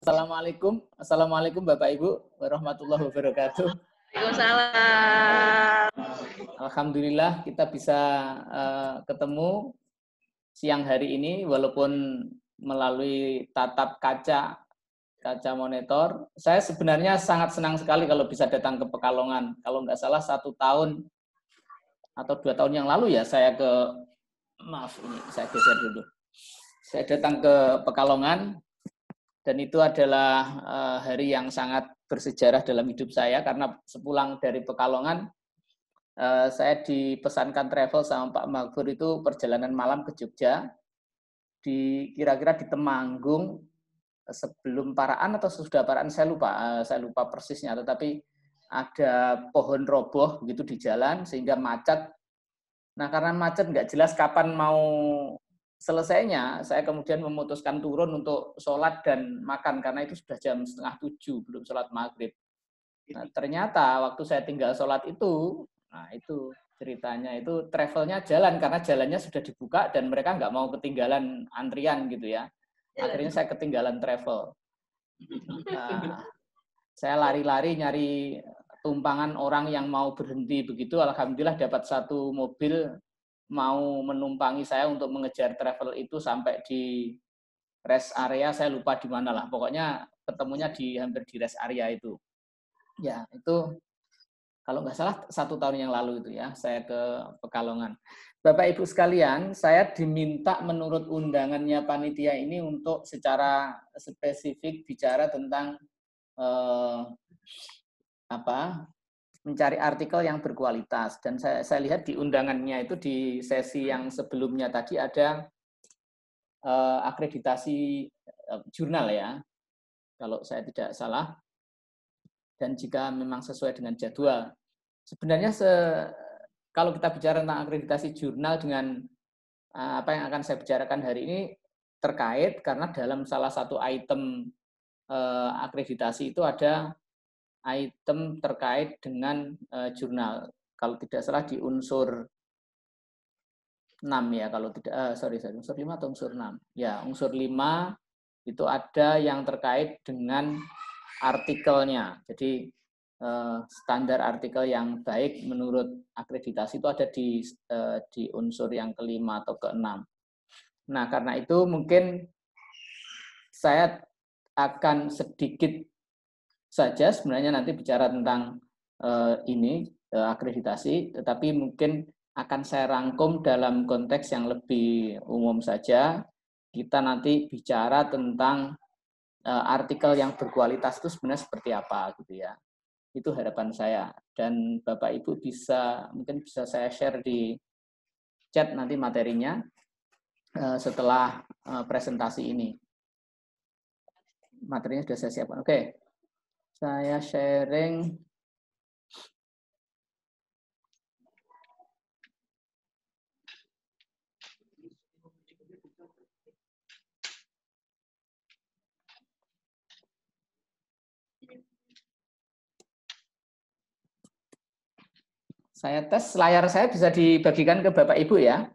Assalamualaikum Bapak Ibu warahmatullahi wabarakatuh. Waalaikumsalam. Alhamdulillah kita bisa ketemu siang hari ini walaupun melalui tatap kaca monitor. Saya sebenarnya sangat senang sekali kalau bisa datang ke Pekalongan. Kalau nggak salah 1 tahun atau 2 tahun yang lalu ya saya saya geser dulu. Saya datang ke Pekalongan. Dan itu adalah hari yang sangat bersejarah dalam hidup saya karena sepulang dari Pekalongan, saya dipesankan travel sama Pak Maghfur itu perjalanan malam ke Jogja, kira-kira di Temanggung sebelum Paraan atau sudah Paraan saya lupa persisnya, tetapi ada pohon roboh begitu di jalan sehingga macet. Nah karena macet nggak jelas kapan mau selesainya, saya kemudian memutuskan turun untuk sholat dan makan, karena itu sudah jam 6:30, belum sholat maghrib. Nah, ternyata waktu saya tinggal sholat itu, nah itu ceritanya, itu travelnya jalan, karena jalannya sudah dibuka dan mereka nggak mau ketinggalan antrian gitu ya. Akhirnya saya ketinggalan travel. Nah, saya lari-lari nyari tumpangan orang yang mau berhenti begitu, alhamdulillah dapat satu mobil mau menumpangi saya untuk mengejar travel itu sampai di rest area, saya lupa di mana lah. Pokoknya ketemunya hampir di rest area itu. Ya, itu kalau nggak salah 1 tahun yang lalu itu ya, saya ke Pekalongan. Bapak Ibu sekalian, saya diminta menurut undangannya panitia ini untuk secara spesifik bicara tentang mencari artikel yang berkualitas. Dan saya lihat di undangannya itu di sesi yang sebelumnya tadi ada akreditasi jurnal ya, kalau saya tidak salah. Dan jika memang sesuai dengan jadwal. Sebenarnya kalau kita bicara tentang akreditasi jurnal dengan apa yang akan saya bicarakan hari ini terkait, karena dalam salah satu item akreditasi itu ada item terkait dengan jurnal. Kalau tidak salah di unsur 6 ya, kalau tidak unsur 5 atau unsur 6. Ya, unsur 5 itu ada yang terkait dengan artikelnya. Jadi standar artikel yang baik menurut akreditasi itu ada di unsur yang kelima atau keenam. Nah, karena itu mungkin saya akan sedikit saja sebenarnya nanti bicara tentang ini akreditasi, tetapi mungkin akan saya rangkum dalam konteks yang lebih umum saja. Kita nanti bicara tentang artikel yang berkualitas itu sebenarnya seperti apa gitu ya. Itu harapan saya. Dan Bapak Ibu mungkin bisa saya share di chat nanti materinya setelah presentasi ini. Materinya sudah saya siapkan. Oke. Saya sharing. Saya tes layar saya bisa dibagikan ke Bapak Ibu ya.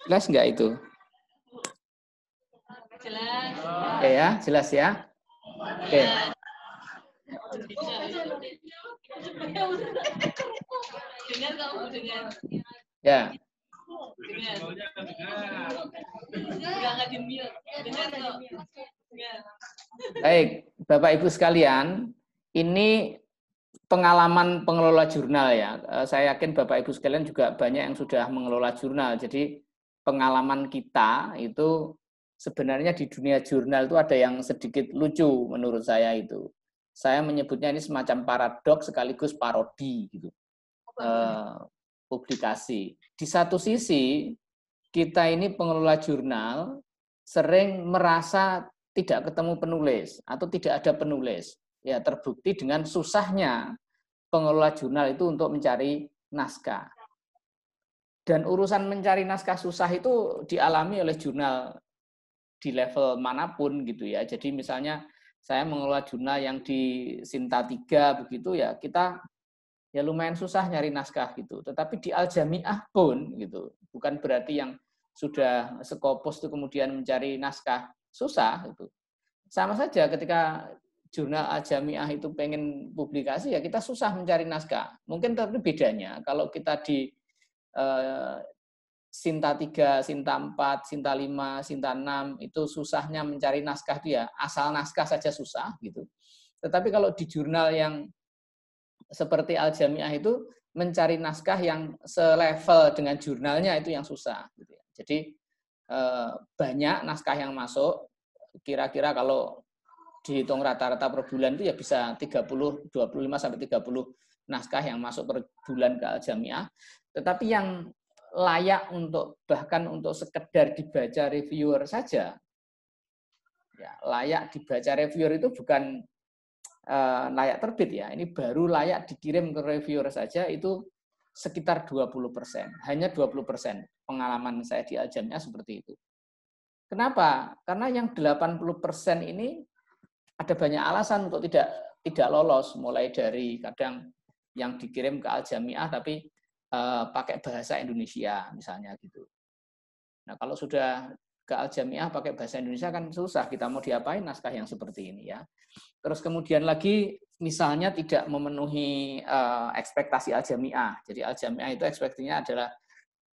Jelas nggak itu? Jelas. Oke ya, jelas ya. Oke. Dengar kamu dengar. Ya. Baik, Bapak Ibu sekalian, ini pengalaman pengelola jurnal ya. Saya yakin Bapak Ibu sekalian juga banyak yang sudah mengelola jurnal. Jadi pengalaman kita itu sebenarnya di dunia jurnal itu ada yang sedikit lucu menurut saya itu. Saya menyebutnya ini semacam paradoks sekaligus parodi gitu. Publikasi. Di satu sisi kita ini pengelola jurnal sering merasa tidak ketemu penulis atau tidak ada penulis. Ya, terbukti dengan susahnya pengelola jurnal itu untuk mencari naskah. Dan urusan mencari naskah susah itu dialami oleh jurnal di level manapun gitu ya. Jadi misalnya saya mengelola jurnal yang di Sinta 3 begitu ya, kita ya lumayan susah nyari naskah gitu. Tetapi di Al-Jami'ah pun gitu, bukan berarti yang sudah Skopus itu kemudian mencari naskah susah itu. Sama saja ketika jurnal Al-Jamiah itu pengen publikasi ya kita susah mencari naskah. Mungkin tapi bedanya kalau kita di Sinta 3, Sinta 4, Sinta 5, Sinta 6 itu susahnya mencari naskah dia, asal naskah saja susah gitu. Tetapi kalau di jurnal yang seperti Al-Jamiah itu mencari naskah yang selevel dengan jurnalnya itu yang susah gitu ya. Jadi banyak naskah yang masuk, kira-kira kalau dihitung rata-rata per bulan itu ya bisa 25 sampai 30 naskah yang masuk per bulan ke Al-Jamiah. Tetapi yang layak untuk bahkan untuk sekedar dibaca reviewer saja, ya, layak dibaca reviewer itu bukan layak terbit ya. Ini baru layak dikirim ke reviewer saja itu sekitar 20%. Hanya 20% pengalaman saya di Al-Jamiah seperti itu. Kenapa? Karena yang 80% ini ada banyak alasan untuk tidak lolos, mulai dari kadang yang dikirim ke Al-Jamiah tapi pakai bahasa Indonesia misalnya gitu. Nah, kalau sudah ke Al-Jamiah pakai bahasa Indonesia kan susah, kita mau diapain naskah yang seperti ini ya. Terus kemudian lagi misalnya tidak memenuhi ekspektasi Al-Jamiah. Jadi Al-Jamiah itu ekspektasinya adalah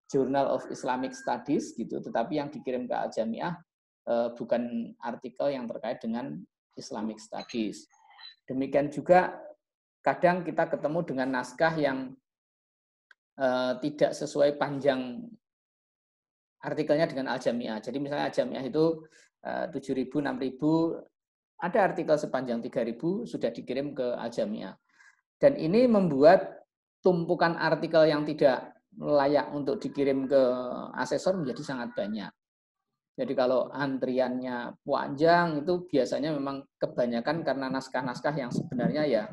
Journal of Islamic Studies gitu, tetapi yang dikirim ke Al-Jamiah bukan artikel yang terkait dengan Islamic Studies. Demikian juga kadang kita ketemu dengan naskah yang tidak sesuai panjang artikelnya dengan Al-Jamiah. Jadi misalnya Al-Jamiah itu 7.000, 6.000, ada artikel sepanjang 3.000 sudah dikirim ke Al-Jamiah. Dan ini membuat tumpukan artikel yang tidak layak untuk dikirim ke asesor menjadi sangat banyak. Jadi kalau antriannya panjang itu biasanya memang kebanyakan karena naskah-naskah yang sebenarnya ya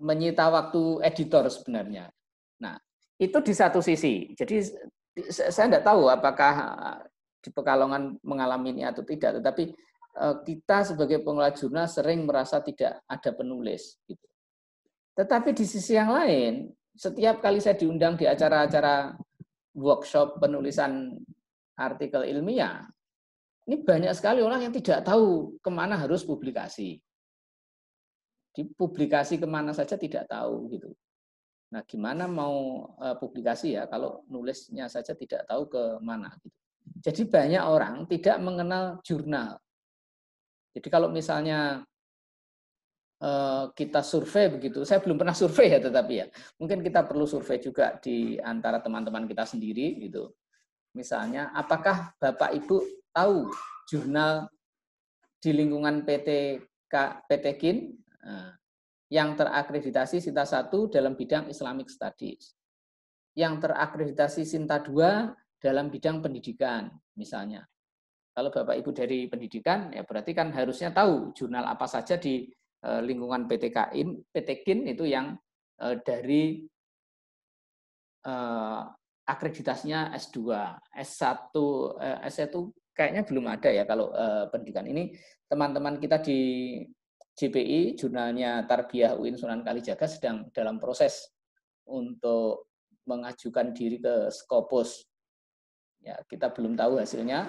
menyita waktu editor sebenarnya. Nah, itu di satu sisi. Jadi saya tidak tahu apakah di Pekalongan mengalami ini atau tidak, tetapi kita sebagai pengelola jurnal sering merasa tidak ada penulis. Gitu. Tetapi di sisi yang lain, setiap kali saya diundang di acara-acara workshop penulisan artikel ilmiah, ini banyak sekali orang yang tidak tahu kemana harus publikasi. Dipublikasi kemana saja tidak tahu gitu. Nah, gimana mau publikasi ya kalau nulisnya saja tidak tahu ke mana gitu. Jadi banyak orang tidak mengenal jurnal. Jadi kalau misalnya kita survei begitu, saya belum pernah survei ya tetapi ya, mungkin kita perlu survei juga di antara teman-teman kita sendiri gitu. Misalnya, apakah Bapak Ibu tahu jurnal di lingkungan PT KIN yang terakreditasi Sinta 1 dalam bidang Islamic Studies, yang terakreditasi Sinta 2 dalam bidang pendidikan, misalnya. Kalau Bapak Ibu dari pendidikan, ya berarti kan harusnya tahu jurnal apa saja di lingkungan PT KIN itu yang dari akreditasinya S2, S1, S1 kayaknya belum ada ya kalau pendidikan ini. Teman-teman kita di JPI, jurnalnya Tarbiyah UIN Sunan Kalijaga sedang dalam proses untuk mengajukan diri ke Skopus. Ya, kita belum tahu hasilnya,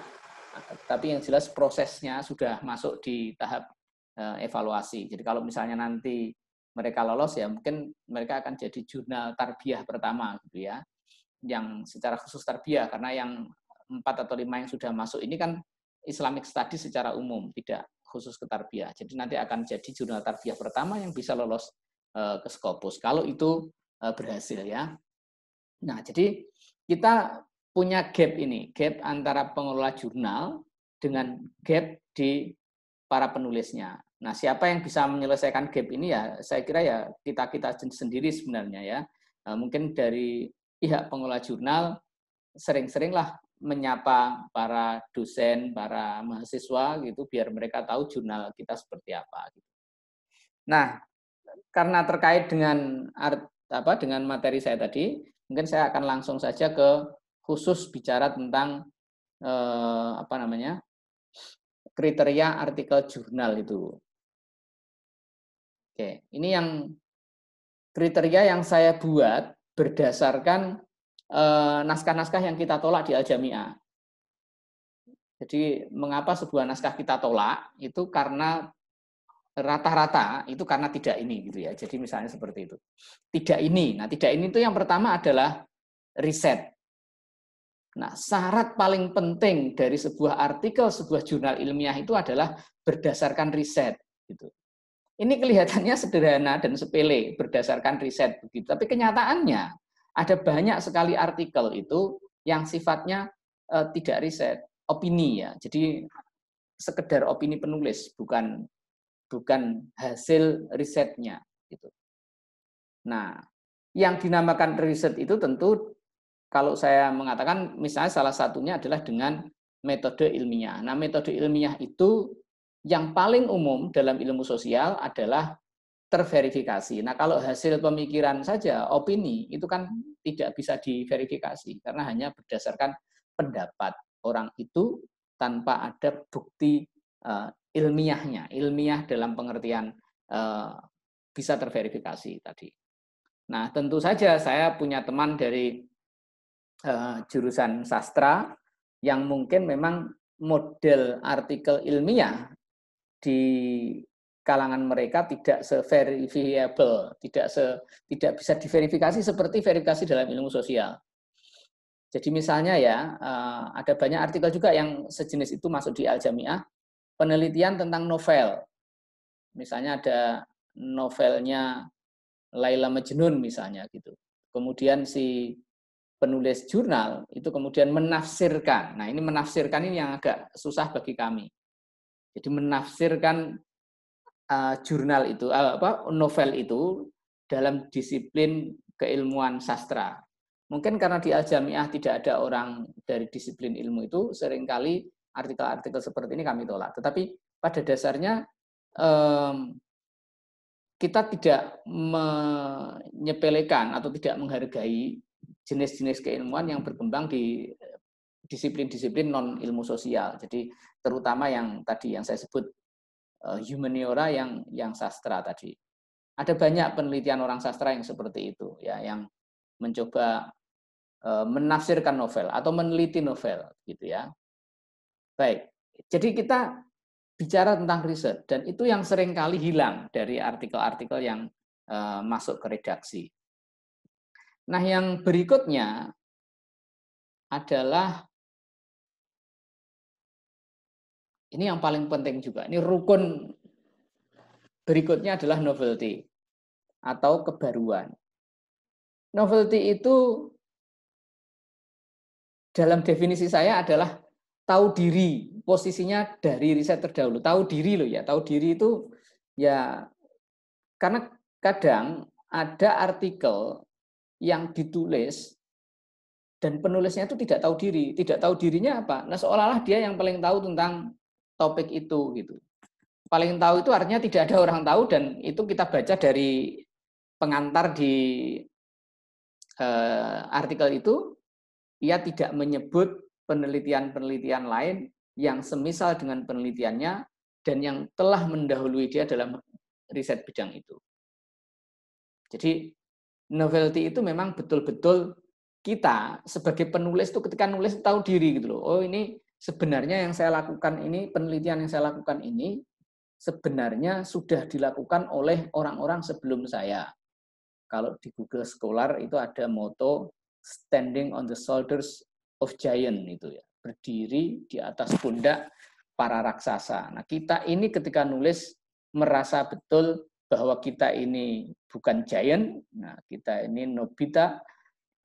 tapi yang jelas prosesnya sudah masuk di tahap evaluasi. Jadi kalau misalnya nanti mereka lolos ya mungkin mereka akan jadi jurnal tarbiyah pertama gitu ya. Yang secara khusus tarbiyah karena yang 4 atau 5 yang sudah masuk ini kan Islamic Studies secara umum, tidak khusus ke tarbiyah. Jadi nanti akan jadi jurnal tarbiyah pertama yang bisa lolos ke Skopus kalau itu berhasil ya. Nah, jadi kita punya gap ini, gap antara pengelola jurnal dengan gap di para penulisnya. Nah, siapa yang bisa menyelesaikan gap ini ya, saya kira ya kita sendiri sebenarnya ya. Mungkin dari pihak pengelola jurnal sering-seringlah menyapa para dosen, para mahasiswa gitu, biar mereka tahu jurnal kita seperti apa. Nah, karena terkait dengan dengan materi saya tadi, mungkin saya akan langsung saja ke khusus bicara tentang kriteria artikel jurnal itu. Oke, ini yang kriteria yang saya buat berdasarkan naskah-naskah yang kita tolak di Al-Jami'ah. Jadi mengapa sebuah naskah kita tolak itu karena rata-rata itu karena tidak ini gitu ya. Jadi misalnya seperti itu. Tidak ini. Nah, tidak ini itu yang pertama adalah riset. Nah, syarat paling penting dari sebuah artikel, sebuah jurnal ilmiah itu adalah berdasarkan riset gitu. Ini kelihatannya sederhana dan sepele berdasarkan riset begitu. Tapi kenyataannya ada banyak sekali artikel itu yang sifatnya tidak riset, opini ya. Jadi sekedar opini penulis, bukan hasil risetnya gitu. Nah, yang dinamakan riset itu tentu kalau saya mengatakan misalnya salah satunya adalah dengan metode ilmiah. Nah, metode ilmiah itu yang paling umum dalam ilmu sosial adalah terverifikasi. Nah, kalau hasil pemikiran saja, opini, itu kan tidak bisa diverifikasi karena hanya berdasarkan pendapat orang itu tanpa ada bukti ilmiahnya. Ilmiah dalam pengertian bisa terverifikasi tadi. Nah, tentu saja saya punya teman dari jurusan sastra yang mungkin memang model artikel ilmiah di kalangan mereka tidak se-verifiable, tidak bisa diverifikasi seperti verifikasi dalam ilmu sosial. Jadi misalnya ya, ada banyak artikel juga yang sejenis itu masuk di Al-Jami'ah, penelitian tentang novel. Misalnya ada novelnya Laila Majnun misalnya gitu. Kemudian si penulis jurnal itu kemudian menafsirkan. Nah, ini menafsirkan ini yang agak susah bagi kami. Jadi menafsirkan jurnal itu novel itu dalam disiplin keilmuan sastra. Mungkin karena di Al-Jami'ah tidak ada orang dari disiplin ilmu itu, seringkali artikel-artikel seperti ini kami tolak. Tetapi pada dasarnya kita tidak menyepelekan atau tidak menghargai jenis-jenis keilmuan yang berkembang di disiplin-disiplin non ilmu sosial. Jadi terutama yang tadi yang saya sebut humaniora yang sastra tadi. Ada banyak penelitian orang sastra yang seperti itu ya, yang mencoba menafsirkan novel atau meneliti novel gitu ya. Baik. Jadi kita bicara tentang riset dan itu yang seringkali hilang dari artikel-artikel yang masuk ke redaksi. Nah, yang berikutnya adalah ini yang paling penting juga. Ini rukun berikutnya adalah novelty atau kebaruan. Novelty itu dalam definisi saya adalah tahu diri, posisinya dari riset terdahulu. Tahu diri loh ya, tahu diri itu ya karena kadang ada artikel yang ditulis dan penulisnya itu tidak tahu diri. Tidak tahu dirinya apa? Nah, seolah-olah dia yang paling tahu tentang topik itu gitu. Paling tahu itu artinya tidak ada orang tahu dan itu kita baca dari pengantar di artikel itu, ia tidak menyebut penelitian-penelitian lain yang semisal dengan penelitiannya dan yang telah mendahului dia dalam riset bidang itu. Jadi novelty itu memang betul-betul kita sebagai penulis itu ketika nulis tahu diri gitu loh. Oh, ini sebenarnya yang saya lakukan ini, penelitian yang saya lakukan ini sebenarnya sudah dilakukan oleh orang-orang sebelum saya. Kalau di Google Scholar itu ada moto standing on the shoulders of giant itu ya, berdiri di atas pundak para raksasa. Nah, kita ini ketika nulis merasa betul bahwa kita ini bukan giant, nah kita ini Nobita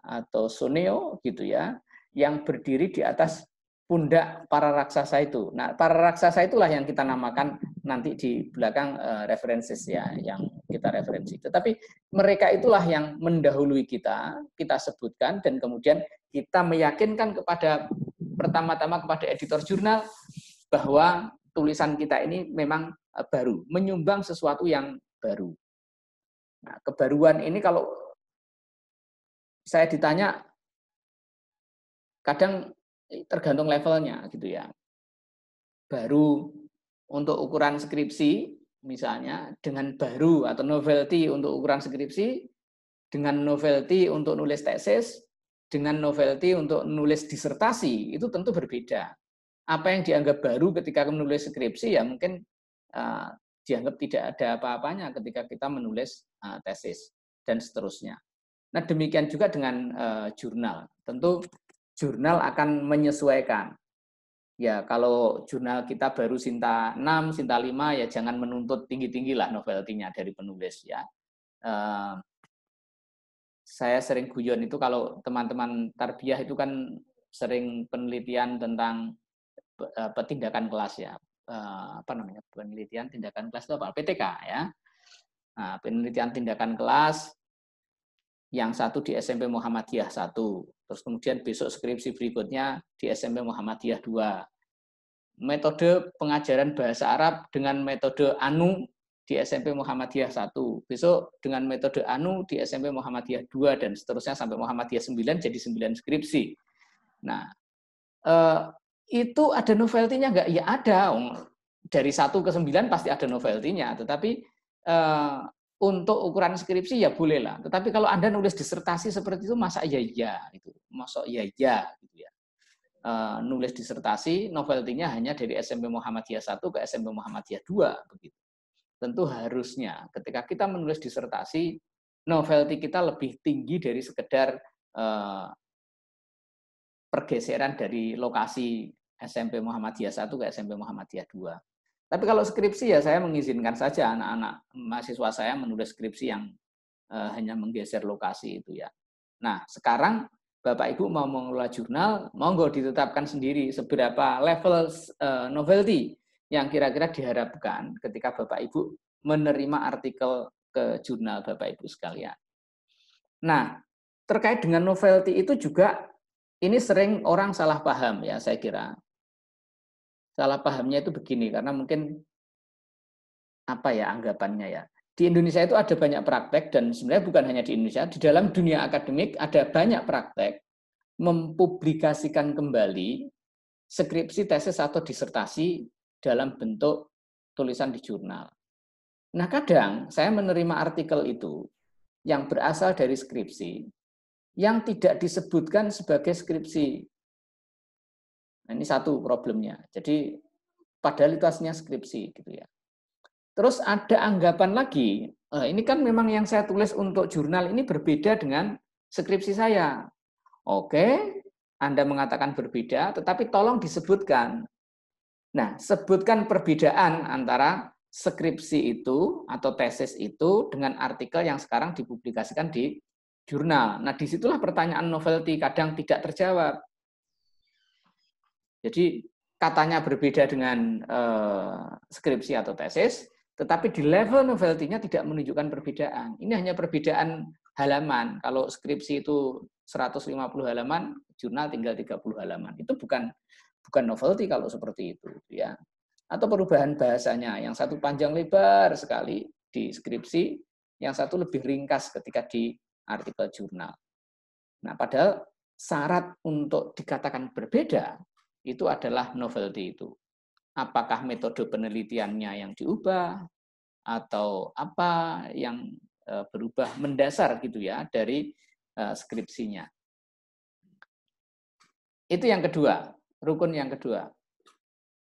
atau Suneo gitu ya, yang berdiri di atas pundak para raksasa itu. Nah, para raksasa itulah yang kita namakan nanti di belakang references ya, yang kita referensi. Tetapi mereka itulah yang mendahului kita sebutkan dan kemudian kita meyakinkan kepada pertama-tama kepada editor jurnal bahwa tulisan kita ini memang baru, menyumbang sesuatu yang baru. Nah, kebaruan ini kalau saya ditanya kadang tergantung levelnya gitu ya. Baru untuk ukuran skripsi misalnya dengan baru atau novelty untuk ukuran skripsi, dengan novelty untuk nulis tesis, dengan novelty untuk menulis disertasi itu tentu berbeda. Apa yang dianggap baru ketika menulis skripsi ya mungkin dianggap tidak ada apa-apanya ketika kita menulis tesis dan seterusnya. Nah, demikian juga dengan jurnal. Tentu jurnal akan menyesuaikan. Ya, kalau jurnal kita baru Sinta 6, Sinta 5, ya jangan menuntut tinggi-tinggi lah novelty-nya dari penulis ya. Saya sering guyon itu kalau teman-teman tarbiyah itu kan sering penelitian tentang tindakan kelas ya. Apa namanya? Penelitian tindakan kelas itu apa? PTK ya. Nah, penelitian tindakan kelas yang satu di SMP Muhammadiyah 1, terus kemudian besok skripsi berikutnya di SMP Muhammadiyah 2. Metode pengajaran bahasa Arab dengan metode ANU di SMP Muhammadiyah 1. Besok dengan metode ANU di SMP Muhammadiyah 2 dan seterusnya sampai Muhammadiyah 9 jadi 9 skripsi. Nah, itu ada novelty-nya nggak? Ya ada. Dari 1 ke 9 pasti ada novelty-nya, tetapi untuk ukuran skripsi ya boleh lah. Tetapi kalau Anda nulis disertasi seperti itu masa iya gitu. Masa iya gitu ya. Nulis disertasi novelty-nya hanya dari SMP Muhammadiyah 1 ke SMP Muhammadiyah 2 begitu. Tentu harusnya ketika kita menulis disertasi novelty kita lebih tinggi dari sekedar pergeseran dari lokasi SMP Muhammadiyah 1 ke SMP Muhammadiyah 2. Tapi kalau skripsi ya saya mengizinkan saja anak-anak mahasiswa saya menulis skripsi yang hanya menggeser lokasi itu ya. Nah, sekarang Bapak Ibu mau mengelola jurnal, monggo ditetapkan sendiri seberapa level novelty yang kira-kira diharapkan ketika Bapak Ibu menerima artikel ke jurnal Bapak Ibu sekalian. Nah, terkait dengan novelty itu juga ini sering orang salah paham ya, saya kira. Salah pahamnya itu begini, karena mungkin apa ya anggapannya ya. Di Indonesia itu ada banyak praktek dan sebenarnya bukan hanya di Indonesia, di dalam dunia akademik ada banyak praktek mempublikasikan kembali skripsi, tesis atau disertasi dalam bentuk tulisan di jurnal. Nah, kadang saya menerima artikel itu yang berasal dari skripsi yang tidak disebutkan sebagai skripsi. Nah, ini satu problemnya. Jadi padahal itu aslinya skripsi gitu ya. Terus ada anggapan lagi, ini kan memang yang saya tulis untuk jurnal ini berbeda dengan skripsi saya. Oke, Anda mengatakan berbeda, tetapi tolong disebutkan. Nah, sebutkan perbedaan antara skripsi itu atau tesis itu dengan artikel yang sekarang dipublikasikan di jurnal. Nah, disitulah pertanyaan novelty kadang tidak terjawab. Jadi katanya berbeda dengan skripsi atau tesis, tetapi di level novelty-nya tidak menunjukkan perbedaan. Ini hanya perbedaan halaman. Kalau skripsi itu 150 halaman, jurnal tinggal 30 halaman. Itu bukan novelty kalau seperti itu, ya. Atau perubahan bahasanya, yang satu panjang lebar sekali di skripsi, yang satu lebih ringkas ketika di artikel jurnal. Nah, padahal syarat untuk dikatakan berbeda itu adalah novelty itu. Apakah metode penelitiannya yang diubah atau apa yang berubah mendasar gitu ya dari skripsinya. Itu yang kedua, rukun yang kedua.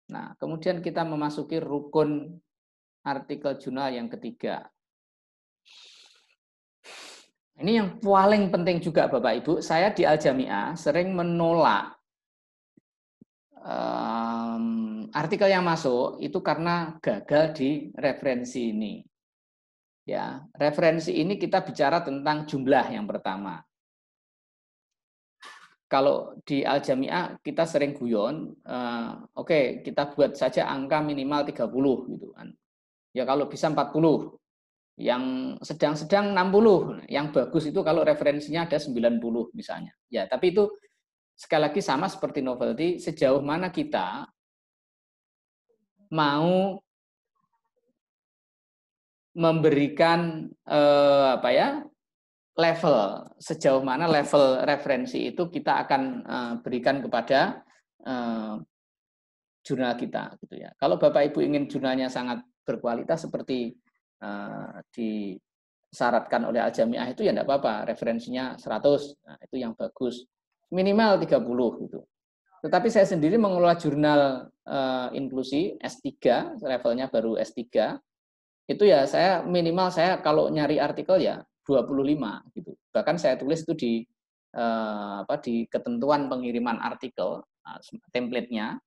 Nah, kemudian kita memasuki rukun artikel jurnal yang ketiga. Ini yang paling penting juga Bapak Ibu, saya di Al-Jami'ah sering menolak artikel yang masuk itu karena gagal di referensi ini. Ya, referensi ini kita bicara tentang jumlah yang pertama. Kalau di Al-Jami'ah kita sering guyon, oke, kita buat saja angka minimal 30 gitu kan. Ya kalau bisa 40. Yang sedang-sedang 60. Yang bagus itu kalau referensinya ada 90 misalnya. Ya, tapi itu sekali lagi sama seperti novelty, sejauh mana kita mau memberikan level, sejauh mana level referensi itu kita akan berikan kepada jurnal kita gitu ya. Kalau Bapak Ibu ingin jurnalnya sangat berkualitas seperti disyaratkan oleh Al-Jami'ah itu ya enggak apa-apa, referensinya 100. Nah, itu yang bagus. minimal 30 gitu. Tetapi saya sendiri mengelola jurnal inklusi S3, levelnya baru S3. Itu ya saya minimal saya kalau nyari artikel ya 25 gitu. Bahkan saya tulis itu di ketentuan pengiriman artikel template-nya.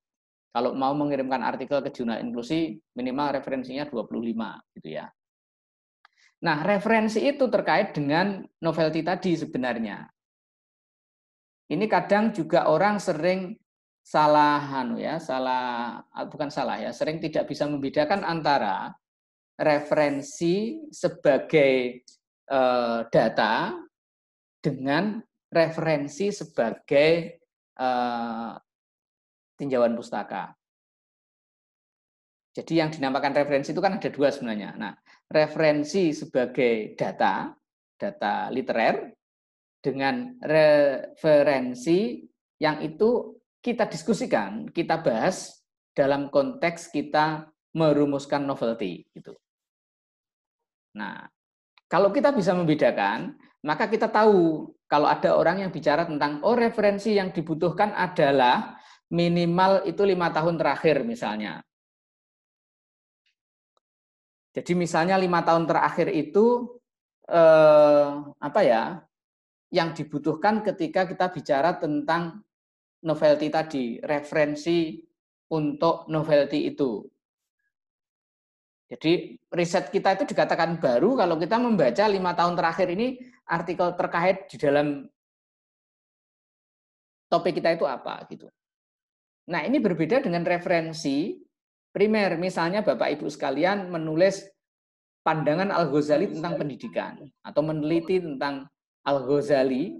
Kalau mau mengirimkan artikel ke jurnal inklusi minimal referensinya 25 gitu ya. Nah, referensi itu terkait dengan novelty tadi sebenarnya. Ini kadang juga orang sering sering tidak bisa membedakan antara referensi sebagai data dengan referensi sebagai tinjauan pustaka. Jadi yang dinamakan referensi itu kan ada dua sebenarnya. Nah, referensi sebagai data literer, dengan referensi yang itu kita diskusikan, kita bahas dalam konteks kita merumuskan novelty gitu. Nah, kalau kita bisa membedakan, maka kita tahu kalau ada orang yang bicara tentang referensi yang dibutuhkan adalah minimal itu 5 tahun terakhir misalnya. Jadi misalnya 5 tahun terakhir itu yang dibutuhkan ketika kita bicara tentang novelty tadi, referensi untuk novelty itu. Jadi riset kita itu dikatakan baru kalau kita membaca 5 tahun terakhir ini artikel terkait di dalam topik kita itu apa gitu. Nah, ini berbeda dengan referensi primer. Misalnya Bapak Ibu sekalian menulis pandangan Al-Ghazali tentang pendidikan atau meneliti tentang Al-Ghazali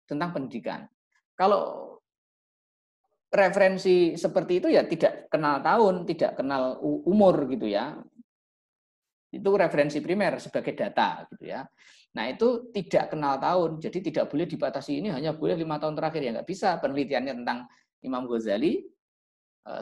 tentang pendidikan. Kalau referensi seperti itu ya tidak kenal tahun, tidak kenal umur gitu ya. Itu referensi primer sebagai data gitu ya. Nah, itu tidak kenal tahun, jadi tidak boleh dibatasi ini hanya boleh 5 tahun terakhir ya nggak bisa. Penelitiannya tentang Imam Ghazali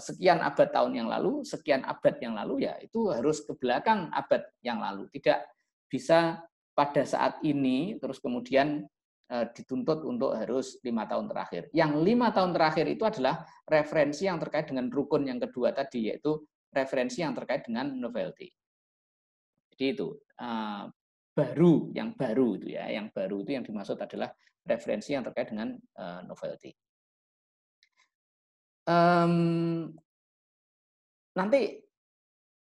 sekian abad tahun yang lalu, sekian abad yang lalu ya itu harus ke belakang abad yang lalu. Tidak bisa pada saat ini terus kemudian dituntut untuk harus 5 tahun terakhir. Yang 5 tahun terakhir itu adalah referensi yang terkait dengan rukun yang kedua tadi, yaitu referensi yang terkait dengan novelty. Jadi itu yang baru itu ya, yang baru itu yang dimaksud adalah referensi yang terkait dengan novelty. Nanti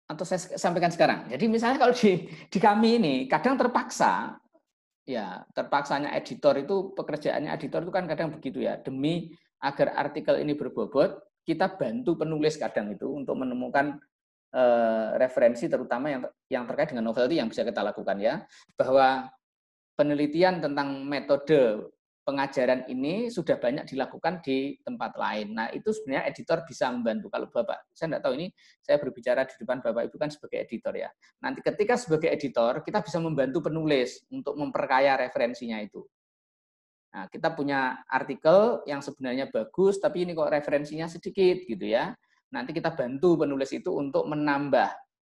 atau saya sampaikan sekarang. Jadi misalnya kalau di kami ini kadang terpaksa ya, terpaksanya editor itu pekerjaannya editor itu kan kadang begitu ya, demi agar artikel ini berbobot, kita bantu penulis kadang itu untuk menemukan referensi terutama yang terkait dengan novelty yang bisa kita lakukan ya, bahwa penelitian tentang metode pengajaran ini sudah banyak dilakukan di tempat lain. Nah, itu sebenarnya editor bisa membantu. Kalau Bapak, saya tidak tahu ini, saya berbicara di depan Bapak Ibu kan sebagai editor ya. Nanti ketika sebagai editor, kita bisa membantu penulis untuk memperkaya referensinya itu. Nah, kita punya artikel yang sebenarnya bagus, tapi ini kok referensinya sedikit gitu ya. Nanti kita bantu penulis itu untuk menambah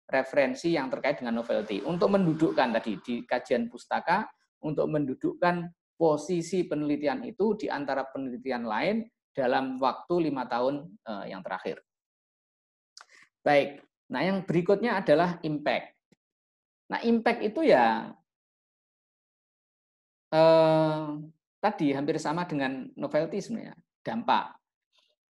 referensi yang terkait dengan novelty. Untuk mendudukkan tadi di kajian pustaka, untuk mendudukkan posisi penelitian itu di antara penelitian lain dalam waktu 5 tahun yang terakhir. Baik, nah yang berikutnya adalah impact. Nah impact itu ya tadi hampir sama dengan novelty sebenarnya, dampak.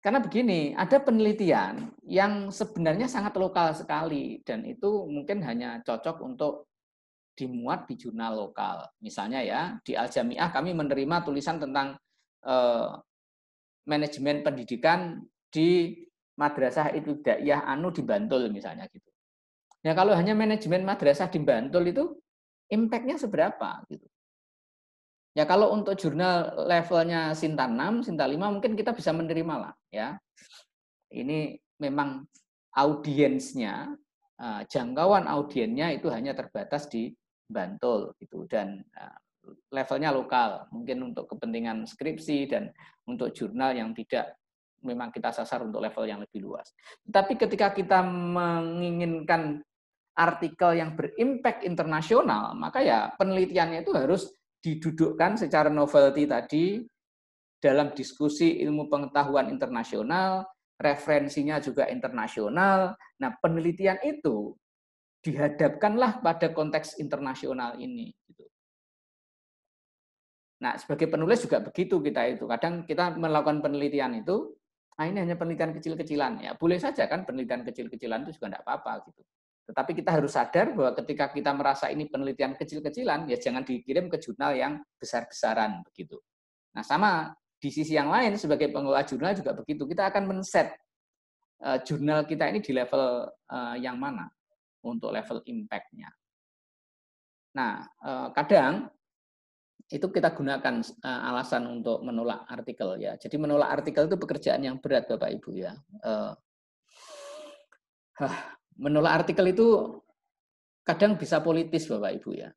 Karena begini, ada penelitian yang sebenarnya sangat lokal sekali dan itu mungkin hanya cocok untuk dimuat di jurnal lokal. Misalnya ya, di Al-Jami'ah kami menerima tulisan tentang manajemen pendidikan di Madrasah Ibtidaiyah Anu di Bantul misalnya gitu. Ya kalau hanya manajemen madrasah di Bantul itu impact-nya seberapa gitu. Ya kalau untuk jurnal levelnya Sinta 6, Sinta 5 mungkin kita bisa menerima lah ya. Ini memang audiensnya, jangkauan audiennya itu hanya terbatas di Bantul gitu dan levelnya lokal, mungkin untuk kepentingan skripsi dan untuk jurnal yang tidak memang kita sasar untuk level yang lebih luas. Tapi ketika kita menginginkan artikel yang berimpact internasional, maka ya penelitiannya itu harus didudukkan secara novelty tadi dalam diskusi ilmu pengetahuan internasional, referensinya juga internasional. Nah, penelitian itu dihadapkanlah pada konteks internasional ini. Nah, sebagai penulis juga begitu kita itu. Kadang kita melakukan penelitian itu, ini hanya penelitian kecil-kecilan. Ya, boleh saja kan penelitian kecil-kecilan itu juga tidak apa-apa gitu. Tetapi kita harus sadar bahwa ketika kita merasa ini penelitian kecil-kecilan, ya jangan dikirim ke jurnal yang besar-besaran begitu. Nah, sama di sisi yang lain sebagai pengelola jurnal juga begitu. Kita akan men-set jurnal kita ini di level yang mana untuk level impact-nya. Nah, kadang itu kita gunakan alasan untuk menolak artikel ya. Jadi menolak artikel itu pekerjaan yang berat Bapak Ibu ya. Menolak artikel itu kadang bisa politis Bapak Ibu ya.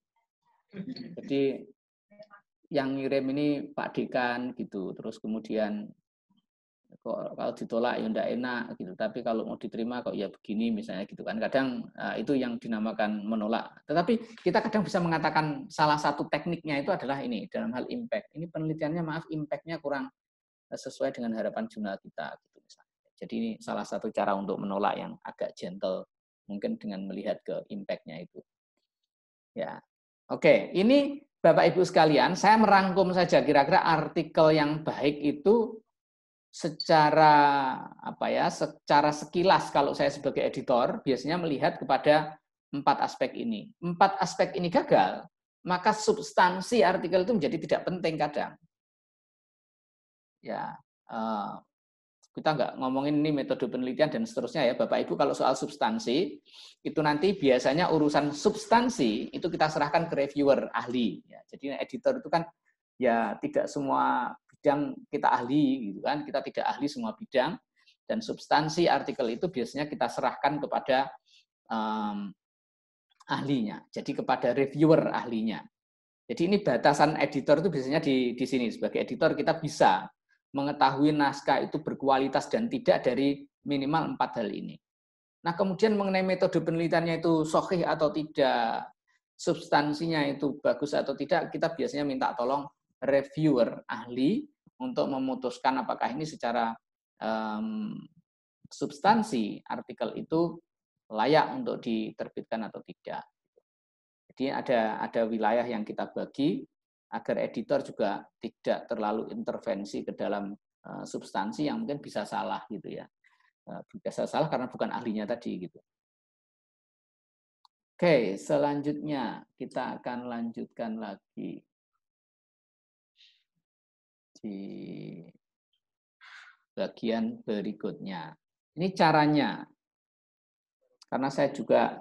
Jadi yang ngirim ini Pak Dekan gitu, terus kemudian kok kalau ditolak ya enggak enak gitu, tapi kalau mau diterima kok ya begini misalnya gitu kan. Kadang itu yang dinamakan menolak. Tetapi kita kadang bisa mengatakan salah satu tekniknya itu adalah ini dalam hal impact. Ini penelitiannya maaf impact-nya kurang sesuai dengan harapan jurnal kita gitu misalnya. Jadi ini salah satu cara untuk menolak yang agak gentle mungkin dengan melihat ke impact-nya itu. Ya. Oke, ini Bapak Ibu sekalian, saya merangkum saja kira-kira artikel yang baik itu secara secara sekilas kalau saya sebagai editor biasanya melihat kepada 4 aspek ini. 4 aspek ini gagal, maka substansi artikel itu menjadi tidak penting kadang. Ya, kita nggak ngomongin ini metode penelitian dan seterusnya ya Bapak Ibu. Kalau soal substansi itu nanti biasanya urusan substansi itu kita serahkan ke reviewer ahli. Ya, jadi editor itu kan ya tidak semua bidang kita ahli gitu kan, kita tidak ahli semua bidang dan substansi artikel itu biasanya kita serahkan kepada ahlinya, jadi kepada reviewer ahlinya. Jadi ini batasan editor itu biasanya di sini. Sebagai editor kita bisa mengetahui naskah itu berkualitas dan tidak dari minimal 4 hal ini. Nah kemudian mengenai metode penelitiannya itu sahih atau tidak, substansinya itu bagus atau tidak, kita biasanya minta tolong reviewer ahli untuk memutuskan apakah ini secara substansi artikel itu layak untuk diterbitkan atau tidak. Jadi ada wilayah yang kita bagi agar editor juga tidak terlalu intervensi ke dalam substansi yang mungkin bisa salah gitu ya. Bisa salah karena bukan ahlinya tadi gitu. Oke, selanjutnya kita akan lanjutkan lagi di bagian berikutnya. Ini caranya. Karena saya juga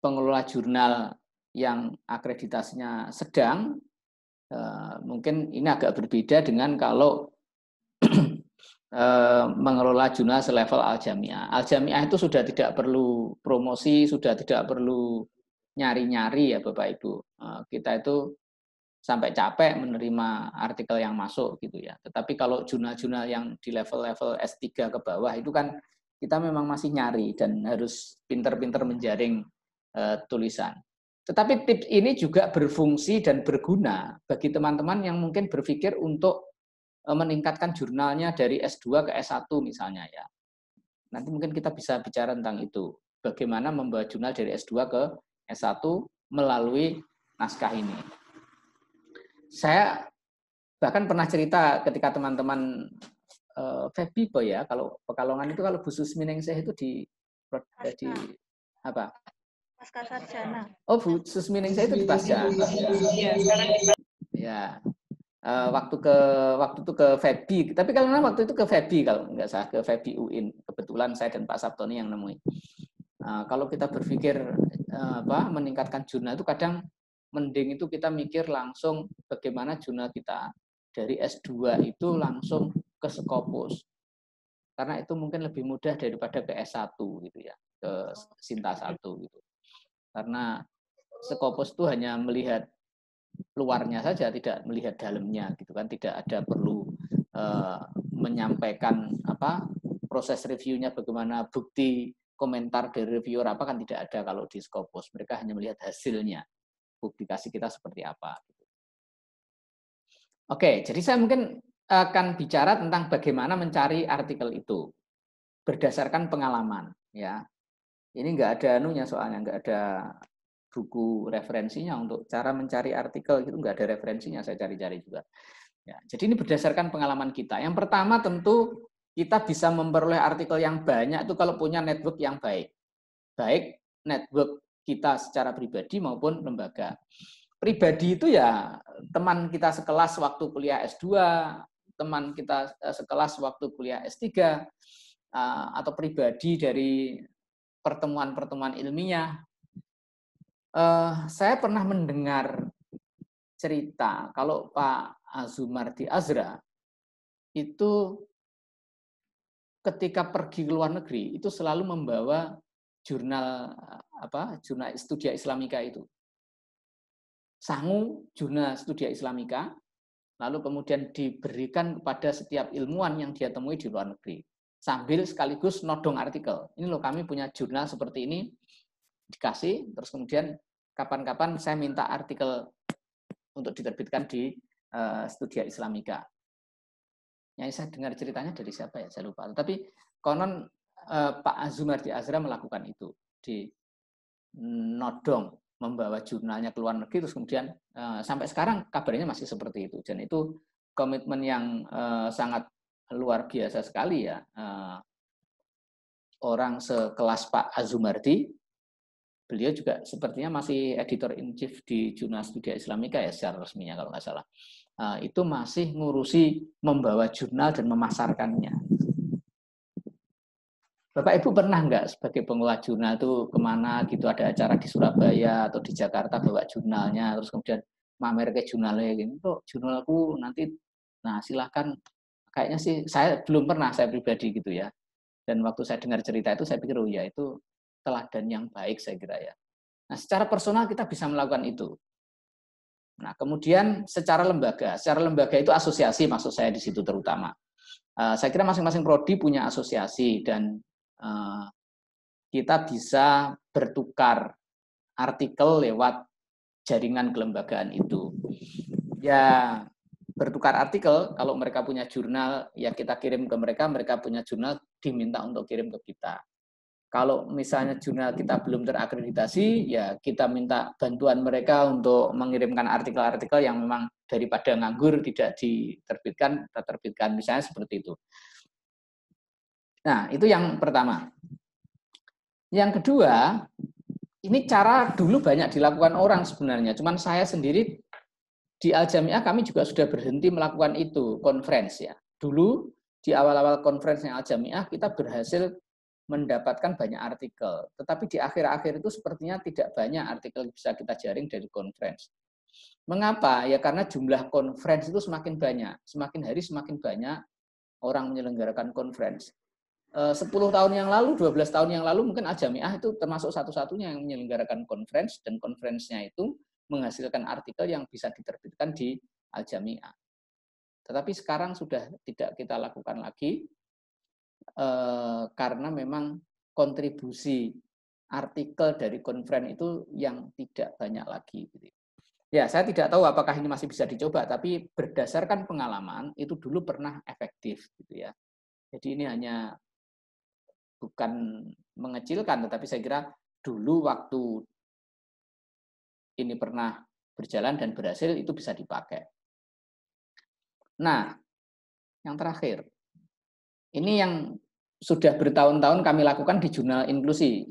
pengelola jurnal yang akreditasinya sedang, mungkin ini agak berbeda dengan kalau mengelola jurnal selevel Al-Jamiah. Al-Jamiah itu sudah tidak perlu promosi, sudah tidak perlu nyari-nyari ya Bapak Ibu. Kita itu sampai capek menerima artikel yang masuk gitu ya. Tetapi kalau jurnal-jurnal yang di level-level S3 ke bawah itu kan kita memang masih nyari dan harus pinter-pinter menjaring tulisan. Tetapi tips ini juga berfungsi dan berguna bagi teman-teman yang mungkin berpikir untuk meningkatkan jurnalnya dari S2 ke S1 misalnya ya. Nanti mungkin kita bisa bicara tentang itu. Bagaimana membawa jurnal dari S2 ke S1 melalui naskah ini. Saya bahkan pernah cerita ketika teman-teman Febi ya, kalau Pekalongan itu kalau Bu Susminingsih itu di apa? Pasca sarjana. Oh, Bu Susminingsih itu di Pasca. Iya, sekarang ya. Waktu itu ke Febi, tapi kalau waktu itu ke Febi kalau nggak salah ke Febi UIN. Kebetulan saya dan Pak Sabtoni yang nemuin. Kalau kita berpikir meningkatkan jurnal itu kadang mending itu kita mikir langsung bagaimana jurnal kita dari S2 itu langsung ke Scopus. Karena itu mungkin lebih mudah daripada ke S1 gitu ya, ke Sinta 1 gitu. Karena Scopus itu hanya melihat luarnya saja, tidak melihat dalamnya gitu kan, tidak ada perlu menyampaikan proses reviewnya bagaimana, bukti komentar dari reviewer apa kan tidak ada kalau di Scopus. Mereka hanya melihat hasilnya, publikasi kita seperti apa. Oke, jadi saya mungkin akan bicara tentang bagaimana mencari artikel itu berdasarkan pengalaman, ya. Ini nggak ada anunya soalnya, nggak ada buku referensinya untuk cara mencari artikel itu, nggak ada referensinya, saya cari-cari juga. Ya, jadi ini berdasarkan pengalaman kita. Yang pertama tentu kita bisa memperoleh artikel yang banyak itu kalau punya network yang baik. Baik network kita secara pribadi maupun lembaga. Pribadi itu ya teman kita sekelas waktu kuliah S2, teman kita sekelas waktu kuliah S3, atau pribadi dari pertemuan-pertemuan ilmiah. Saya pernah mendengar cerita kalau Pak Azumardi Azra itu ketika pergi ke luar negeri itu selalu membawa jurnal jurnal Studia Islamika itu. Sangu jurnal Studia Islamika, lalu kemudian diberikan kepada setiap ilmuwan yang dia temui di luar negeri. Sambil sekaligus nodong artikel. Ini loh kami punya jurnal seperti ini, dikasih, terus kemudian kapan-kapan saya minta artikel untuk diterbitkan di Studia Islamika. Yang saya dengar ceritanya dari siapa ya, saya lupa. Tapi konon Pak Azumardi Azra melakukan itu, di nodong membawa jurnalnya ke luar negeri, terus kemudian sampai sekarang kabarnya masih seperti itu. Dan itu komitmen yang sangat luar biasa sekali ya. Orang sekelas Pak Azumardi, beliau juga sepertinya masih editor in chief di Jurnal Studia Islamika ya secara resminya kalau nggak salah. Itu masih ngurusi membawa jurnal dan memasarkannya. Bapak Ibu pernah nggak sebagai pengelola jurnal itu kemana gitu, ada acara di Surabaya atau di Jakarta bawa jurnalnya, terus kemudian mamer ke jurnalnya gitu, kok jurnalku nanti, nah silahkan. Kayaknya sih saya belum pernah, saya pribadi gitu ya. Dan waktu saya dengar cerita itu saya pikir oh ya itu teladan yang baik saya kira ya. Nah secara personal kita bisa melakukan itu. Nah kemudian secara lembaga itu asosiasi maksud saya di situ terutama. Saya kira masing-masing prodi punya asosiasi dan kita bisa bertukar artikel lewat jaringan kelembagaan itu. Ya, bertukar artikel, kalau mereka punya jurnal, ya kita kirim ke mereka, mereka punya jurnal, diminta untuk kirim ke kita. Kalau misalnya jurnal kita belum terakreditasi, ya kita minta bantuan mereka untuk mengirimkan artikel-artikel yang memang daripada nganggur tidak diterbitkan, kita terbitkan, misalnya seperti itu. Nah, itu yang pertama. Yang kedua, ini cara dulu banyak dilakukan orang sebenarnya. Cuman saya sendiri di Al-Jami'ah kami juga sudah berhenti melakukan itu, conference ya. Dulu di awal-awal conference Al-Jami'ah kita berhasil mendapatkan banyak artikel. Tetapi di akhir-akhir itu sepertinya tidak banyak artikel bisa kita jaring dari conference. Mengapa? Ya karena jumlah conference itu semakin banyak. Semakin hari semakin banyak orang menyelenggarakan conference. 10 tahun yang lalu, 12 tahun yang lalu mungkin Al-Jami'ah itu termasuk satu-satunya yang menyelenggarakan conference, dan conference-nya itu menghasilkan artikel yang bisa diterbitkan di Al-Jami'ah. Tetapi sekarang sudah tidak kita lakukan lagi karena memang kontribusi artikel dari conference itu yang tidak banyak lagi. Ya, saya tidak tahu apakah ini masih bisa dicoba, tapi berdasarkan pengalaman itu dulu pernah efektif gitu ya. Jadi ini hanya bukan mengecilkan, tetapi saya kira dulu waktu ini pernah berjalan dan berhasil itu bisa dipakai. Nah, yang terakhir, ini yang sudah bertahun-tahun kami lakukan di jurnal inklusi,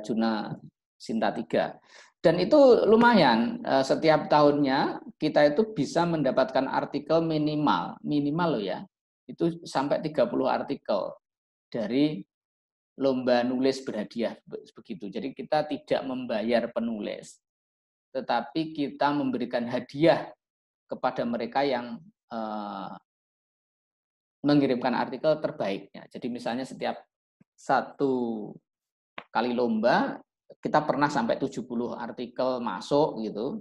jurnal Sinta 3. Dan itu lumayan, setiap tahunnya kita itu bisa mendapatkan artikel minimal loh ya, itu sampai 30 artikel dari lomba nulis berhadiah begitu. Jadi kita tidak membayar penulis, tetapi kita memberikan hadiah kepada mereka yang mengirimkan artikel terbaiknya. Jadi misalnya setiap satu kali lomba kita pernah sampai 70 artikel masuk gitu.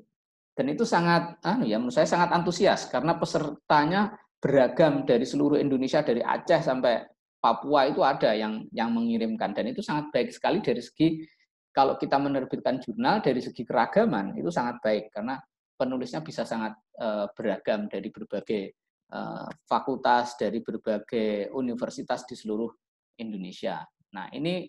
Dan itu sangat menurut saya sangat antusias karena pesertanya beragam dari seluruh Indonesia, dari Aceh sampai Papua itu ada yang mengirimkan, dan itu sangat baik sekali dari segi kalau kita menerbitkan jurnal dari segi keragaman itu sangat baik karena penulisnya bisa sangat beragam dari berbagai fakultas dari berbagai universitas di seluruh Indonesia. Nah, ini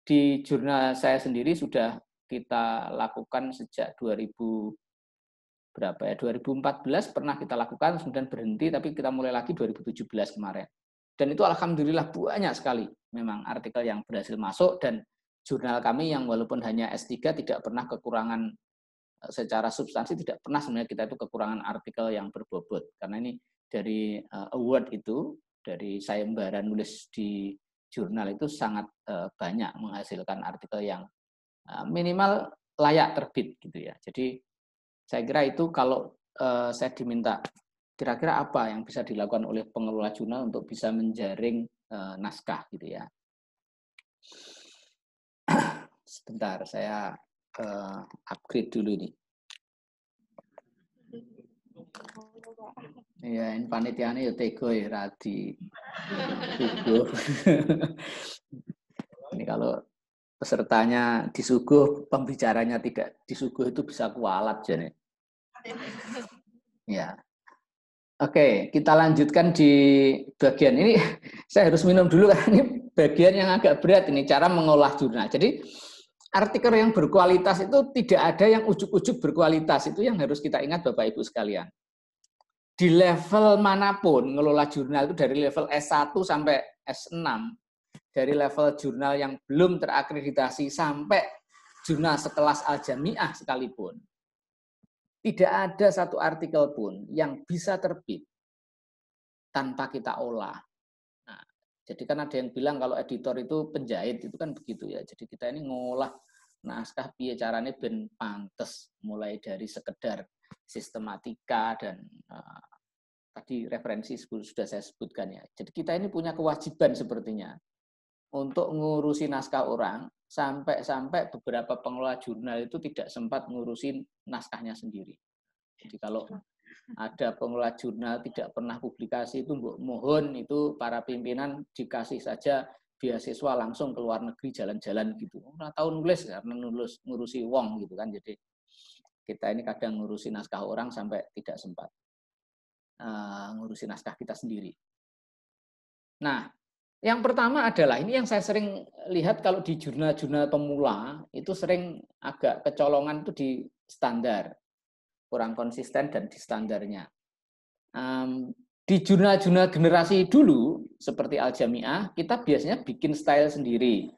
di jurnal saya sendiri sudah kita lakukan sejak 2014 pernah kita lakukan, kemudian berhenti, tapi kita mulai lagi 2017 kemarin. Dan itu alhamdulillah banyak sekali memang artikel yang berhasil masuk, dan jurnal kami yang walaupun hanya S3 tidak pernah kekurangan secara substansi, tidak pernah sebenarnya kita itu kekurangan artikel yang berbobot. Karena ini dari award itu, dari sayembara nulis di jurnal itu sangat banyak menghasilkan artikel yang minimal layak terbit gitu ya. Jadi saya kira itu kalau saya diminta kira-kira apa yang bisa dilakukan oleh pengelola jurnal untuk bisa menjaring naskah gitu ya. Sebentar, saya upgrade dulu nih. Iya, ini panitiane ya tego ya Radi. Ini kalau pesertanya disuguh, pembicaranya tidak disuguh itu bisa kualat jadi. Ya. Oke, kita lanjutkan di bagian ini. Saya harus minum dulu karena ini bagian yang agak berat ini, cara mengolah jurnal. Jadi artikel yang berkualitas itu tidak ada yang ujuk-ujuk berkualitas. Itu yang harus kita ingat Bapak Ibu sekalian. Di level manapun ngelola jurnal itu dari level S1 sampai S6, dari level jurnal yang belum terakreditasi sampai jurnal sekelas Al-Jami'ah sekalipun, tidak ada satu artikel pun yang bisa terbit tanpa kita olah. Nah, jadi kan ada yang bilang kalau editor itu penjahit, itu kan begitu ya. Jadi kita ini ngolah naskah piye carane ben pantes, mulai dari sekedar sistematika dan tadi referensi sudah saya sebutkan ya. Jadi kita ini punya kewajiban sepertinya untuk ngurusi naskah orang, sampai beberapa pengelola jurnal itu tidak sempat ngurusin naskahnya sendiri. Jadi kalau ada pengelola jurnal tidak pernah publikasi itu mohon itu para pimpinan dikasih saja beasiswa langsung ke luar negeri jalan-jalan gitu. Nggak tahu nulis karena ngurusi wong gitu kan. Jadi kita ini kadang ngurusi naskah orang sampai tidak sempat ngurusi naskah kita sendiri. Nah, yang pertama adalah ini yang saya sering lihat kalau di jurnal-jurnal pemula itu sering agak kecolongan itu di standar. Kurang konsisten dan di standarnya. Di jurnal-jurnal generasi dulu, seperti Al-Jami'ah, kita biasanya bikin style sendiri.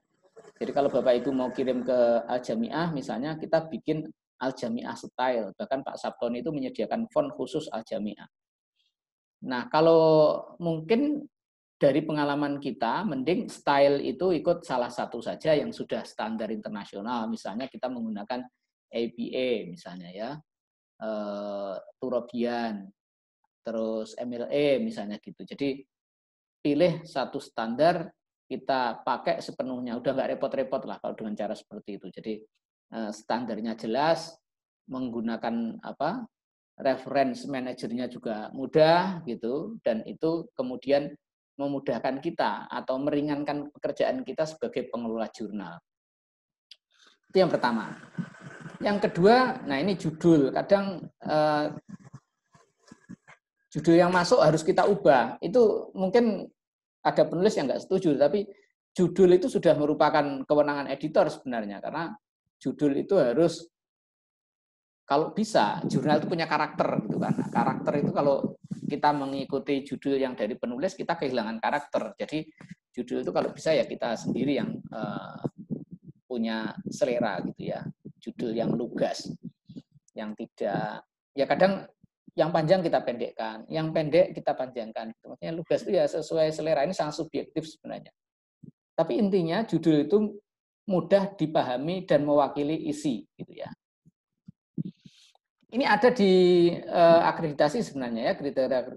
Jadi kalau Bapak Ibu mau kirim ke Al-Jami'ah, misalnya kita bikin Al-Jami'ah style. Bahkan Pak Sabtoni itu menyediakan font khusus Al-Jami'ah. Nah, kalau mungkin dari pengalaman kita, mending style itu ikut salah satu saja yang sudah standar internasional. Misalnya kita menggunakan APA misalnya ya. Turobian, terus MLA misalnya gitu. Jadi pilih satu standar kita pakai sepenuhnya. Udah nggak repot-repot lah kalau dengan cara seperti itu. Jadi standarnya jelas, menggunakan reference manajernya juga mudah gitu, dan itu kemudian memudahkan kita atau meringankan pekerjaan kita sebagai pengelola jurnal. Itu yang pertama. Yang kedua, nah ini judul. Kadang judul yang masuk harus kita ubah. Itu mungkin ada penulis yang nggak setuju, tapi judul itu sudah merupakan kewenangan editor sebenarnya. Karena judul itu harus, kalau bisa, jurnal itu punya karakter. Gitu kan. Nah, karakter itu kalau kita mengikuti judul yang dari penulis, kita kehilangan karakter. Jadi judul itu kalau bisa ya kita sendiri yang punya selera gitu ya. Judul yang lugas, yang tidak, ya kadang yang panjang kita pendekkan, yang pendek kita panjangkan. Maksudnya lugas itu ya sesuai selera, ini sangat subjektif sebenarnya. Tapi intinya judul itu mudah dipahami dan mewakili isi gitu ya. Ini ada di akreditasi sebenarnya ya,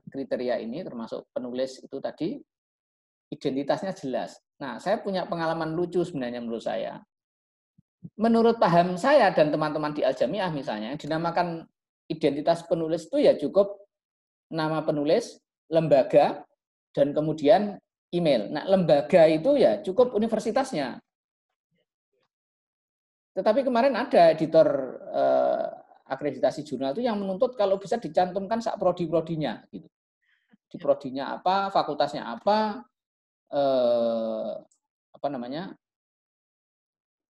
kriteria ini termasuk penulis itu tadi identitasnya jelas. Nah, saya punya pengalaman lucu sebenarnya menurut saya. Menurut paham saya dan teman-teman di Al-Jami'ah misalnya, dinamakan identitas penulis itu ya cukup nama penulis, lembaga, dan kemudian email. Nah, lembaga itu ya cukup universitasnya. Tetapi kemarin ada editor akreditasi jurnal itu yang menuntut kalau bisa dicantumkan sak prodi-prodinya. Gitu. di prodinya apa, fakultasnya apa,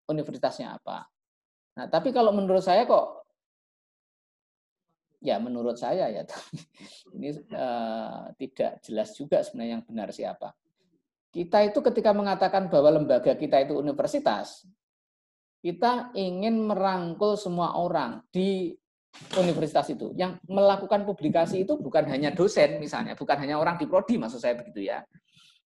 universitasnya apa. Nah, tapi kalau menurut saya kok, ya menurut saya ya, ini tidak jelas juga sebenarnya yang benar siapa. Kita itu ketika mengatakan bahwa lembaga kita itu universitas, kita ingin merangkul semua orang di universitas itu. Yang melakukan publikasi itu bukan hanya dosen misalnya, bukan hanya orang di prodi maksud saya begitu ya.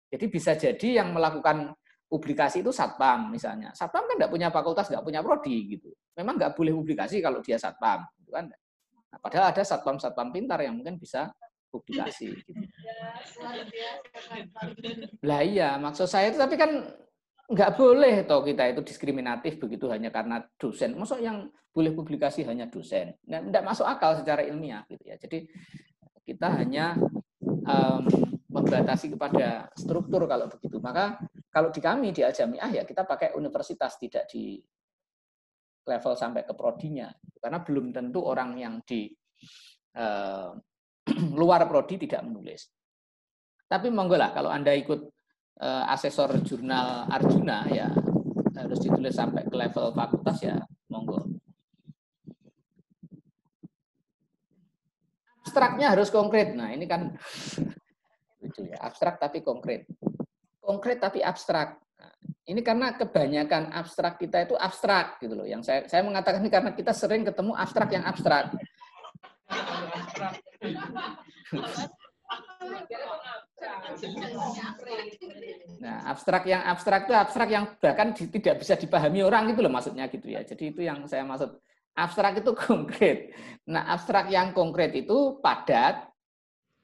Jadi bisa jadi yang melakukan publikasi itu satpam misalnya. Satpam kan nggak punya fakultas, nggak punya prodi gitu. Memang nggak boleh publikasi kalau dia satpam, gitu kan. Nah, padahal ada satpam-satpam pintar yang mungkin bisa publikasi. Gitu. Lah iya, maksud saya itu tapi kan nggak boleh toh kita itu diskriminatif begitu hanya karena dosen. Maksud yang boleh publikasi hanya dosen. Nah, nggak masuk akal secara ilmiah gitu ya. Jadi kita hanya membatasi kepada struktur kalau begitu. Maka kalau di kami di Al-Jamiah ya kita pakai universitas, tidak di level sampai ke prodinya. Karena belum tentu orang yang di luar prodi tidak menulis. Tapi monggo lah kalau Anda ikut asesor jurnal Arjuna ya harus ditulis sampai ke level fakultas ya monggo. Abstraknya harus konkret. Nah, ini kan lucu ya, abstrak tapi konkret. Konkret tapi abstrak. Nah, ini karena kebanyakan abstrak kita itu abstrak gitu loh. Yang saya mengatakan ini karena kita sering ketemu abstrak yang abstrak. Nah, abstrak itu abstrak yang bahkan tidak bisa dipahami orang gitu loh maksudnya gitu ya. Jadi itu yang saya maksud. Abstrak itu konkret. Nah, abstrak yang konkret itu padat,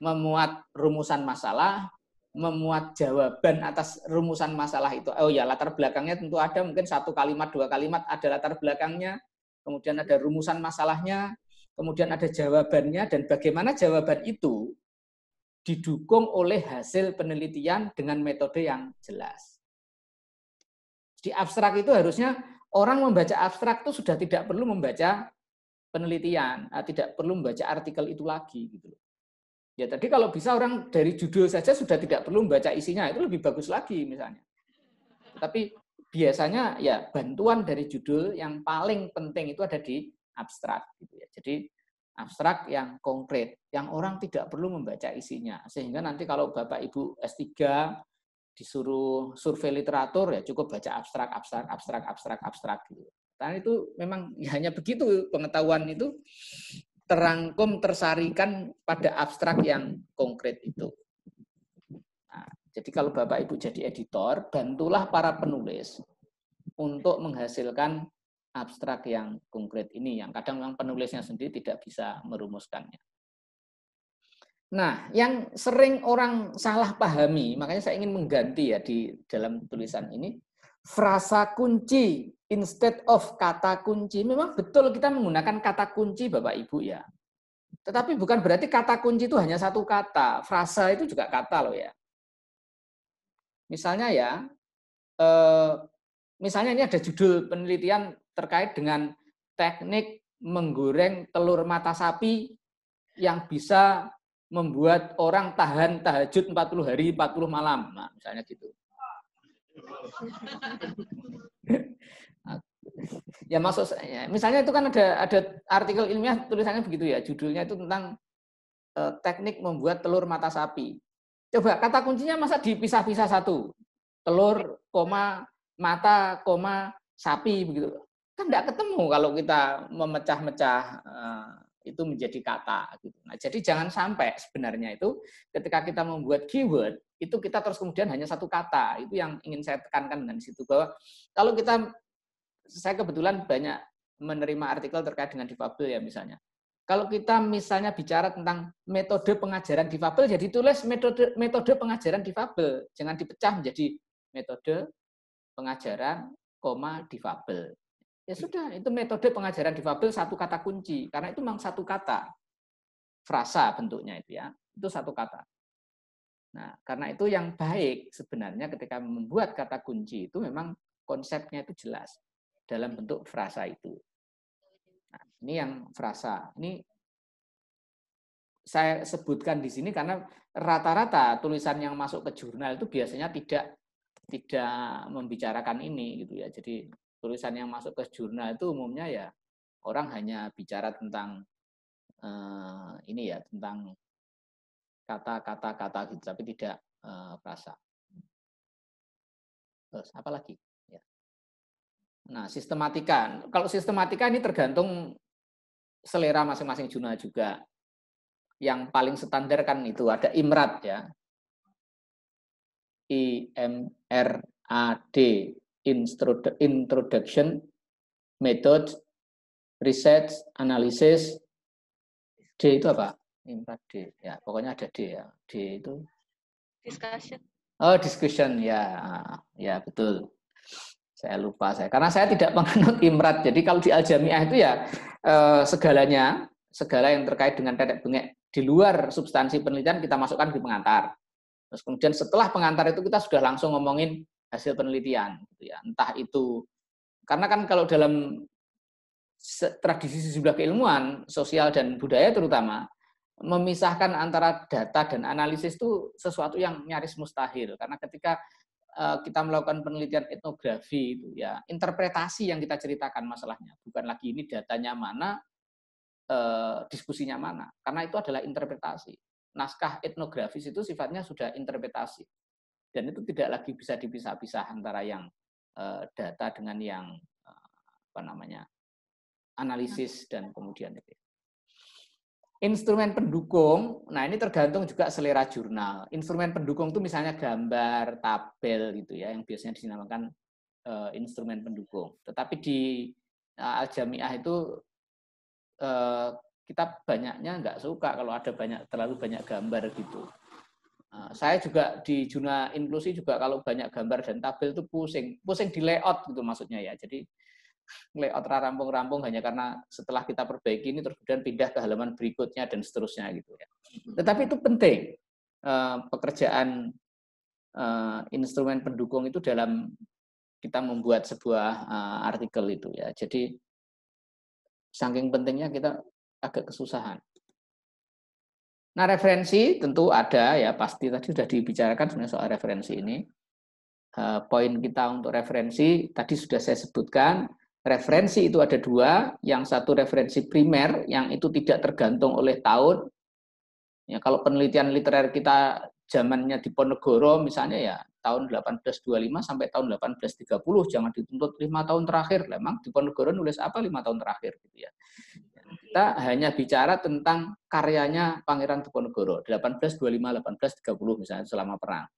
memuat rumusan masalah, memuat jawaban atas rumusan masalah itu. Oh ya, latar belakangnya tentu ada, mungkin 1 kalimat, 2 kalimat ada latar belakangnya, kemudian ada rumusan masalahnya, kemudian ada jawabannya, dan bagaimana jawaban itu didukung oleh hasil penelitian dengan metode yang jelas. Di abstrak itu harusnya orang membaca abstrak itu sudah tidak perlu membaca penelitian, tidak perlu membaca artikel itu lagi gitu. Ya tadi kalau bisa orang dari judul saja sudah tidak perlu membaca isinya, itu lebih bagus lagi misalnya. Tapi biasanya ya bantuan dari judul yang paling penting itu ada di abstrak gitu ya. Jadi abstrak yang konkret, yang orang tidak perlu membaca isinya. Sehingga nanti kalau Bapak Ibu S3 disuruh survei literatur ya cukup baca abstrak gitu. Karena itu memang ya hanya begitu pengetahuan itu terangkum tersarikan pada abstrak yang konkret itu. Nah, jadi kalau Bapak Ibu jadi editor, bantulah para penulis untuk menghasilkan abstrak yang konkret ini, yang kadang memang penulisnya sendiri tidak bisa merumuskannya. Nah, yang sering orang salah pahami, makanya saya ingin mengganti ya di dalam tulisan ini, frasa kunci instead of kata kunci. Memang betul kita menggunakan kata kunci Bapak Ibu ya. Tetapi bukan berarti kata kunci itu hanya satu kata. Frasa itu juga kata loh ya. Misalnya ya, misalnya ini ada judul penelitian terkait dengan teknik menggoreng telur mata sapi yang bisa membuat orang tahan tahajud 40 hari 40 malam. Nah, misalnya gitu. Ya maksud saya, misalnya itu kan ada artikel ilmiah tulisannya begitu ya, judulnya itu tentang teknik membuat telur mata sapi. Coba kata kuncinya masa dipisah-pisah satu. Telur, mata, sapi begitu. Kan enggak ketemu kalau kita memecah-mecah itu menjadi kata gitu. Nah, jadi jangan sampai sebenarnya itu ketika kita membuat keyword itu kita terus kemudian hanya satu kata. Itu yang ingin saya tekankan dengan situ bahwa kalau saya kebetulan banyak menerima artikel terkait dengan difabel ya misalnya. Kalau kita misalnya bicara tentang metode pengajaran difabel, jadi tulis metode pengajaran difabel, jangan dipecah menjadi metode pengajaran, difabel. Ya sudah, itu metode pengajaran difabel satu kata kunci, karena itu memang satu kata. Frasa bentuknya itu ya, itu satu kata. Nah, karena itu yang baik sebenarnya ketika membuat kata kunci itu memang konsepnya itu jelas dalam bentuk frasa itu. Nah, ini yang frasa. Ini saya sebutkan di sini karena rata-rata tulisan yang masuk ke jurnal itu biasanya tidak membicarakan ini gitu ya. Jadi tulisan yang masuk ke jurnal itu umumnya ya orang hanya bicara tentang ini ya, tentang kata-kata gitu, tapi tidak frasa. Terus apa lagi? Ya. Nah, sistematika. Kalau sistematika ini tergantung selera masing-masing jurnal juga. Yang paling standar kan itu ada IMRAD ya. IMRAD, Introduction, Method, Research, Analysis. D itu apa? IMRAD D. Ya, pokoknya ada D ya. D itu Discussion. oh, discussion ya. Ya, betul. Saya lupa karena saya tidak menganut IMRAD. Jadi kalau di Al-Jamiah itu ya segala yang terkait dengan tetek bengek di luar substansi penelitian kita masukkan di pengantar. Terus kemudian setelah pengantar itu kita sudah langsung ngomongin hasil penelitian gitu ya. Entah itu karena kan kalau dalam tradisi sejumlah keilmuan sosial dan budaya terutama memisahkan antara data dan analisis itu sesuatu yang nyaris mustahil karena ketika kita melakukan penelitian etnografi itu ya interpretasi yang kita ceritakan masalahnya bukan lagi ini datanya mana diskusinya mana karena itu adalah interpretasi naskah etnografis itu sifatnya sudah interpretasi dan itu tidak lagi bisa dipisah-pisah antara yang data dengan yang analisis dan kemudian itu. Instrumen pendukung, nah ini tergantung juga selera jurnal. Instrumen pendukung itu misalnya gambar, tabel gitu ya, yang biasanya dinamakan instrumen pendukung. Tetapi di Al-Jamiah itu kita banyaknya nggak suka kalau ada terlalu banyak gambar gitu. Saya juga di jurnal inklusi juga kalau banyak gambar dan tabel itu pusing di layout gitu maksudnya ya. Jadi layout rampung-rampung hanya karena setelah kita perbaiki ini terus kemudian pindah ke halaman berikutnya dan seterusnya gitu ya. Tetapi itu penting pekerjaan instrumen pendukung itu dalam kita membuat sebuah artikel itu ya. Jadi saking pentingnya kita agak kesusahan. Nah, referensi tentu ada ya, pasti tadi sudah dibicarakan sebenarnya soal referensi ini. Poin kita untuk referensi tadi sudah saya sebutkan. Referensi itu ada dua, yang satu referensi primer, yang itu tidak tergantung oleh tahun. Ya, kalau penelitian literer kita zamannya Diponegoro misalnya ya tahun 1825 sampai tahun 1830, jangan dituntut 5 tahun terakhir. Memang Diponegoro nulis apa 5 tahun terakhir gitu ya. Kita hanya bicara tentang karyanya Pangeran Diponegoro 1825-1830 misalnya selama perang.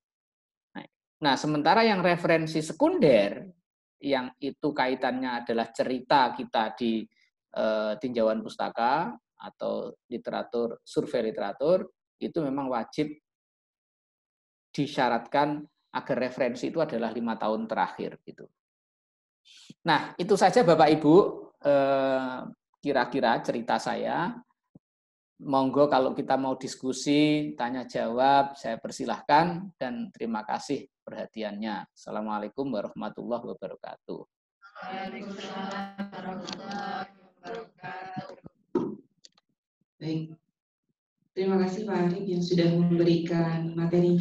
Nah, sementara yang referensi sekunder yang itu kaitannya adalah cerita kita di tinjauan pustaka atau literatur, survei literatur, itu memang wajib disyaratkan agar referensi itu adalah 5 tahun terakhir gitu. Nah, itu saja Bapak Ibu kira-kira cerita saya. Monggo kalau kita mau diskusi, tanya jawab, saya persilahkan dan terima kasih perhatiannya. Assalamualaikum warahmatullahi wabarakatuh. Waalaikumsalam warahmatullahi wabarakatuh. Baik, terima kasih Pak Arif yang sudah memberikan materi